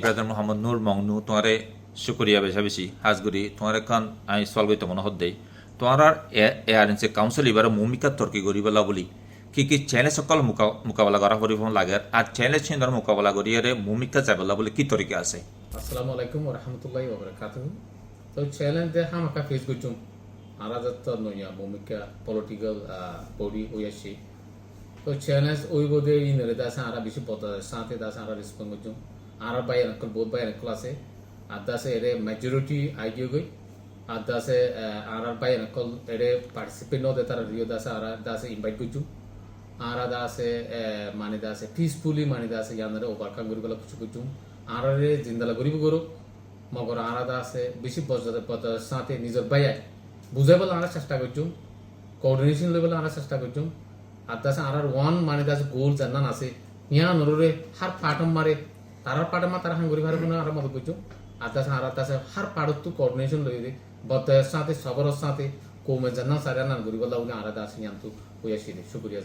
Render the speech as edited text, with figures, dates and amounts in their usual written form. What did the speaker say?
Brother Mohammad নূর মংনু তোমারে শুক্রিয়া বেশা বেশি হাজগুড়ি তোমার খান আই সলগইতে মনে হদ্দে তোমার এয়ারেন্সে কাউন্সিল এবার ভূমিকা তর্কি করিবেলা বলি কি চ্যালেঞ্জ সকল মোকাবেলা করা পরিব লাগে আর চ্যালেঞ্জ ধর মোকাবেলা করিয়ারে ভূমিকা যাবেলা বলে কি তরিকা আছে। আসসালামু আলাইকুম ওয়া রাহমাতুল্লাহি ওয়া বারাকাতুহু। তো চ্যালেঞ্জ দে হামাকা ফেস করছুম আরাজাত নয়া ভূমিকা পলিটিক্যাল বডি হইয়াছি। তো চ্যালেঞ্জ ওই বোধে ইনরে দাসা আরা বেশি পতা সাথে দাসা আরা রেসপন্ড করছুম আরা বাই আনকল বহুত বাই আনকল আছে আর দাসে এরে মেজরিটি আইডিও গই আর দাসে আরা বাই আনকল এরে পার্টিসিপেট নদে তারা রিও দাসা আরা দাসে ইনভাইট করছুম আরা দাসে মানে দাসে পিসফুলি মানে দাসে ইয়ানরে ওভারকাম করিবেলা কিছু করছুম আরারে জিন্দালা গরিব গরু মগর আলাদা আছে বেশি পর্যায়ে সাথে নিজের বাইয়ায় বুঝাইবেলা আমরা চেষ্টা করছুম কোঅর্ডিনেশন লেভেলে আমরা চেষ্টা করছুম আর দাসে আর ওয়ান মানে দাসে গোল জানান আছে ইয়া নররে হার পাটম মারে তারা হাং গরিব হারে কোনো আর মদত করছুম আর দাসে হার পাড়ত কোঅর্ডিনেশন লইরে বতায়ের সাথে সবরের সাথে কৌমে জান্না সারা নান গরিব লাউনে আলাদা আছে ইয়ান্তু হইয়াছি শুকরিয়া।